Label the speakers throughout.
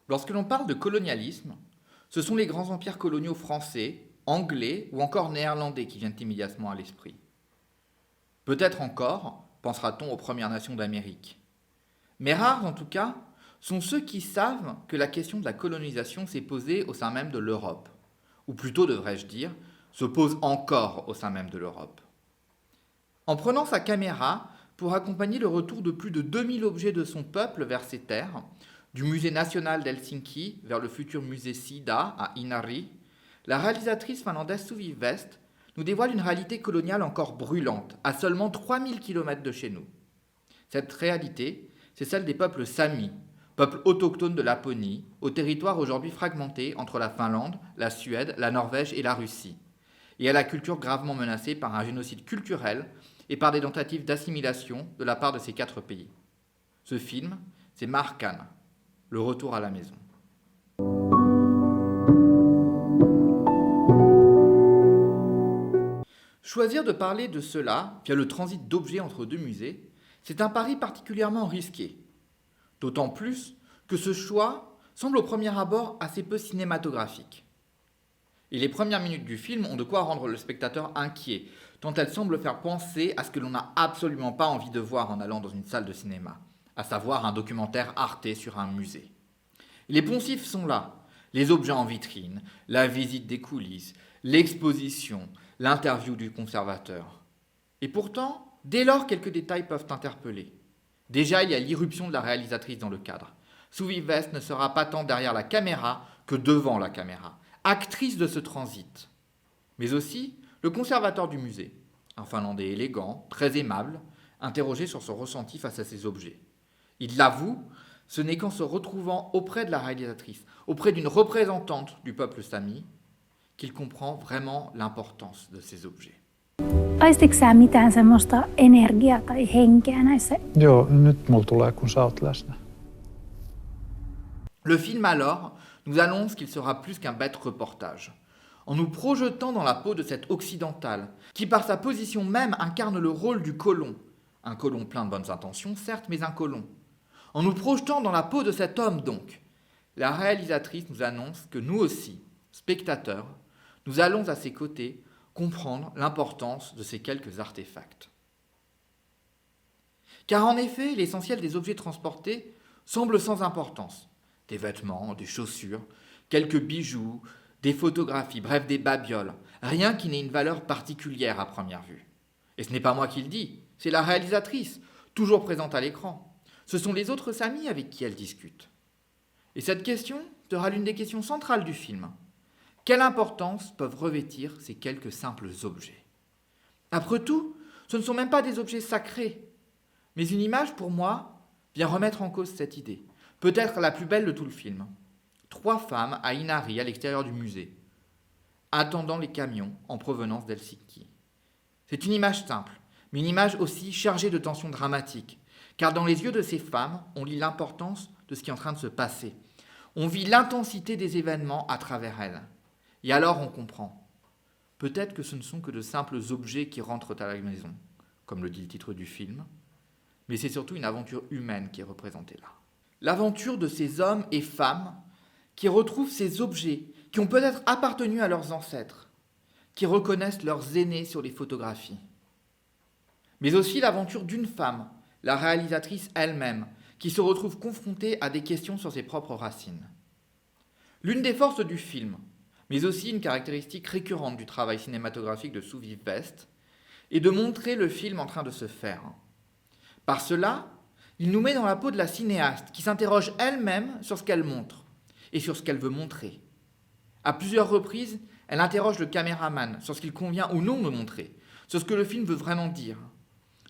Speaker 1: Lorsque l'on parle de colonialisme, ce sont les grands empires coloniaux français, anglais ou encore néerlandais qui viennent immédiatement à l'esprit. Peut-être encore pensera-t-on aux Premières Nations d'Amérique. Mais rares en tout cas sont ceux qui savent que la question de la colonisation s'est posée au sein même de l'Europe, ou plutôt devrais-je dire, se pose encore au sein même de l'Europe. En prenant sa caméra pour accompagner le retour de plus de 2000 objets de son peuple vers ses terres, du musée national d'Helsinki vers le futur musée Sida à Inari, la réalisatrice finlandaise Suvi West nous dévoile une réalité coloniale encore brûlante, à seulement 3000 km de chez nous. Cette réalité, c'est celle des peuples Samis, peuples autochtones de Laponie, au territoire aujourd'hui fragmenté entre la Finlande, la Suède, la Norvège et la Russie, et à la culture gravement menacée par un génocide culturel et par des tentatives d'assimilation de la part de ces 4 pays. Ce film, c'est Markan, le retour à la maison. Choisir de parler de cela via le transit d'objets entre 2 musées, c'est un pari particulièrement risqué. D'autant plus que ce choix semble au premier abord assez peu cinématographique. Et les premières minutes du film ont de quoi rendre le spectateur inquiet, tant elles semblent faire penser à ce que l'on n'a absolument pas envie de voir en allant dans une salle de cinéma, à savoir un documentaire Arte sur un musée. Les poncifs sont là, les objets en vitrine, la visite des coulisses, l'exposition, l'interview du conservateur. Et pourtant, dès lors, quelques détails peuvent interpeller. Déjà, il y a l'irruption de la réalisatrice dans le cadre. Suvi West ne sera pas tant derrière la caméra que devant la caméra, actrice de ce transit. Mais aussi le conservateur du musée, un Finlandais élégant, très aimable, interrogé sur son ressenti face à ces objets. Il l'avoue, ce n'est qu'en se retrouvant auprès de la réalisatrice, auprès d'une représentante du peuple sami, qu'il comprend vraiment l'importance de ces objets.
Speaker 2: Aistitko sä mitään semmoista energiaa tai henkeä näissä?
Speaker 3: Joo, nyt mulla tulee, kun sä oot läsnä.
Speaker 1: Le film alors nous annonce qu'il sera plus qu'un bête reportage, en nous projetant dans la peau de cet occidental, qui par sa position même incarne le rôle du colon, un colon plein de bonnes intentions certes, mais un colon. En nous projetant dans la peau de cet homme donc, la réalisatrice nous annonce que nous aussi, spectateurs, nous allons à ses côtés comprendre l'importance de ces quelques artefacts. Car en effet, l'essentiel des objets transportés semble sans importance. Des vêtements, des chaussures, quelques bijoux, des photographies, bref des babioles, rien qui n'ait une valeur particulière à première vue. Et ce n'est pas moi qui le dis, c'est la réalisatrice, toujours présente à l'écran. Ce sont les autres Samis avec qui elle discute. Et cette question sera l'une des questions centrales du film. Quelle importance peuvent revêtir ces quelques simples objets? Après tout, ce ne sont même pas des objets sacrés. Mais une image, pour moi, vient remettre en cause cette idée. Peut-être la plus belle de tout le film. 3 femmes à Inari, à l'extérieur du musée, attendant les camions en provenance d'Helsinki. C'est une image simple, mais une image aussi chargée de tensions dramatiques. Car dans les yeux de ces femmes, on lit l'importance de ce qui est en train de se passer. On vit l'intensité des événements à travers elles. Et alors on comprend. Peut-être que ce ne sont que de simples objets qui rentrent à la maison, comme le dit le titre du film, mais c'est surtout une aventure humaine qui est représentée là. L'aventure de ces hommes et femmes qui retrouvent ces objets qui ont peut-être appartenu à leurs ancêtres, qui reconnaissent leurs aînés sur les photographies. Mais aussi l'aventure d'une femme, la réalisatrice elle-même, qui se retrouve confrontée à des questions sur ses propres racines. L'une des forces du film, mais aussi une caractéristique récurrente du travail cinématographique de Suvi West, est de montrer le film en train de se faire. Par cela, il nous met dans la peau de la cinéaste, qui s'interroge elle-même sur ce qu'elle montre, et sur ce qu'elle veut montrer. À plusieurs reprises, elle interroge le caméraman sur ce qu'il convient ou non de montrer, sur ce que le film veut vraiment dire.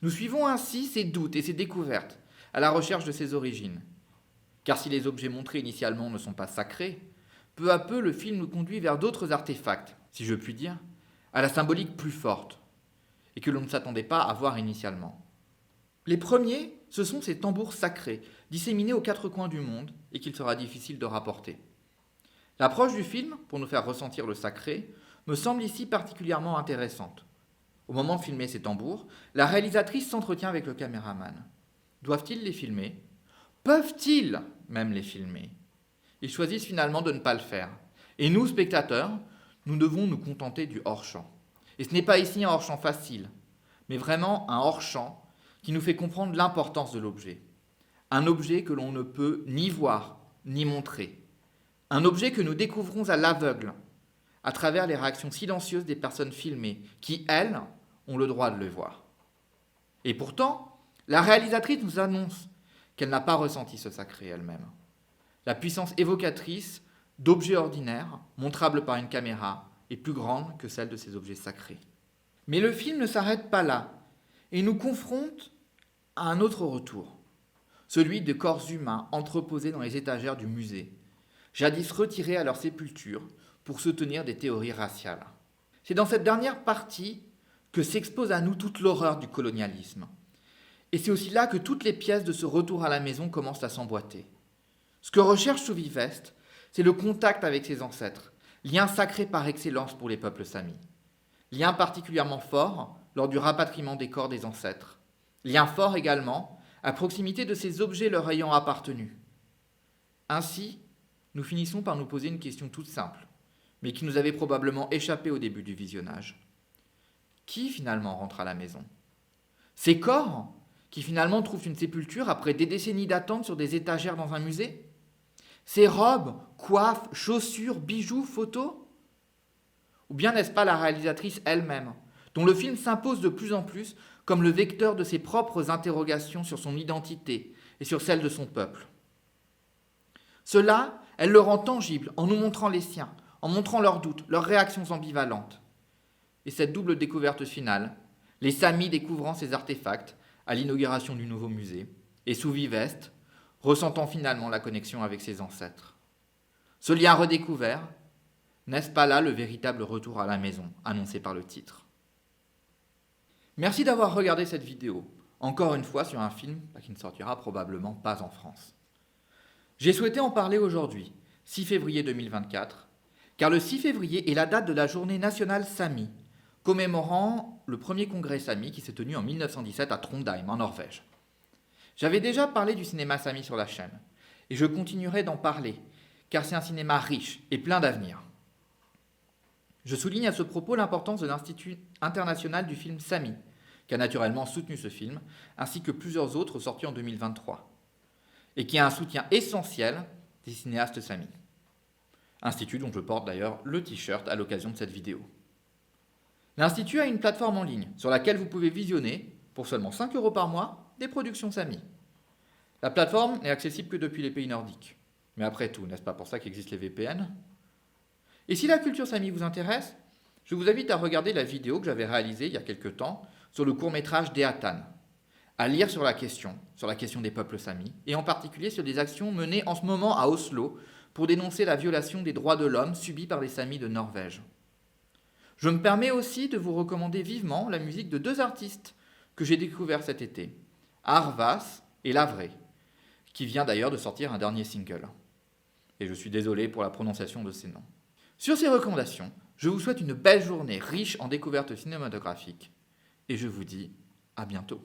Speaker 1: Nous suivons ainsi ses doutes et ses découvertes, à la recherche de ses origines. Car si les objets montrés initialement ne sont pas sacrés, peu à peu le film nous conduit vers d'autres artefacts, si je puis dire, à la symbolique plus forte, et que l'on ne s'attendait pas à voir initialement. Les premiers, ce sont ces tambours sacrés, disséminés aux 4 coins du monde, et qu'il sera difficile de rapporter. L'approche du film, pour nous faire ressentir le sacré, me semble ici particulièrement intéressante. Au moment de filmer ces tambours, la réalisatrice s'entretient avec le caméraman. Doivent-ils les filmer? Peuvent-ils même les filmer? ils choisissent finalement de ne pas le faire. Et nous, spectateurs, nous devons nous contenter du hors-champ. Et ce n'est pas ici un hors-champ facile, mais vraiment un hors-champ qui nous fait comprendre l'importance de l'objet. Un objet que l'on ne peut ni voir, ni montrer. Un objet que nous découvrons à l'aveugle, à travers les réactions silencieuses des personnes filmées, qui, elles, ont le droit de le voir. Et pourtant, la réalisatrice nous annonce qu'elle n'a pas ressenti ce sacré elle-même. La puissance évocatrice d'objets ordinaires, montrables par une caméra, est plus grande que celle de ces objets sacrés. Mais le film ne s'arrête pas là, et nous confronte à un autre retour, celui de corps humains entreposés dans les étagères du musée, jadis retirés à leur sépulture pour soutenir des théories raciales. C'est dans cette dernière partie que s'expose à nous toute l'horreur du colonialisme. Et c'est aussi là que toutes les pièces de ce retour à la maison commencent à s'emboîter. Ce que recherche Souvivest, c'est le contact avec ses ancêtres, lien sacré par excellence pour les peuples samis. Lien particulièrement fort lors du rapatriement des corps des ancêtres. Lien fort également à proximité de ces objets leur ayant appartenu. Ainsi, nous finissons par nous poser une question toute simple, mais qui nous avait probablement échappé au début du visionnage. Qui finalement rentre à la maison ? Ces corps qui finalement trouvent une sépulture après des décennies d'attente sur des étagères dans un musée ? Ces robes, coiffes, chaussures, bijoux, photos ? Ou bien n'est-ce pas la réalisatrice elle-même, dont le film s'impose de plus en plus comme le vecteur de ses propres interrogations sur son identité et sur celle de son peuple ? Cela, elle le rend tangible en nous montrant les siens, en montrant leurs doutes, leurs réactions ambivalentes. Et cette double découverte finale, les Samis découvrant ces artefacts à l'inauguration du nouveau musée, et Souvivest ressentant finalement la connexion avec ses ancêtres. Ce lien redécouvert, n'est-ce pas là le véritable retour à la maison, annoncé par le titre ? Merci d'avoir regardé cette vidéo, encore une fois sur un film qui ne sortira probablement pas en France. J'ai souhaité en parler aujourd'hui, 6 février 2024, car le 6 février est la date de la journée nationale Sami, commémorant le premier congrès Sami qui s'est tenu en 1917 à Trondheim, en Norvège. J'avais déjà parlé du cinéma Sami sur la chaîne, et je continuerai d'en parler, car c'est un cinéma riche et plein d'avenir. Je souligne à ce propos l'importance de l'Institut international du film Sami, qui a naturellement soutenu ce film, ainsi que plusieurs autres sortis en 2023, et qui a un soutien essentiel des cinéastes Sami. Institut dont je porte d'ailleurs le t-shirt à l'occasion de cette vidéo. L'Institut a une plateforme en ligne sur laquelle vous pouvez visionner, pour seulement 5 € par mois, des productions Sami. La plateforme n'est accessible que depuis les pays nordiques. Mais après tout, n'est-ce pas pour ça qu'existent les VPN ? Et si la culture Sami vous intéresse, je vous invite à regarder la vidéo que j'avais réalisée il y a quelques temps sur le court-métrage Deatan, à lire sur la question des peuples Samis, et en particulier sur des actions menées en ce moment à Oslo pour dénoncer la violation des droits de l'homme subie par les Samis de Norvège. Je me permets aussi de vous recommander vivement la musique de 2 artistes que j'ai découverts cet été, Arvas et Lavré, qui vient d'ailleurs de sortir un dernier single. Et je suis désolé pour la prononciation de ces noms. Sur ces recommandations, je vous souhaite une belle journée riche en découvertes cinématographiques, et je vous dis à bientôt.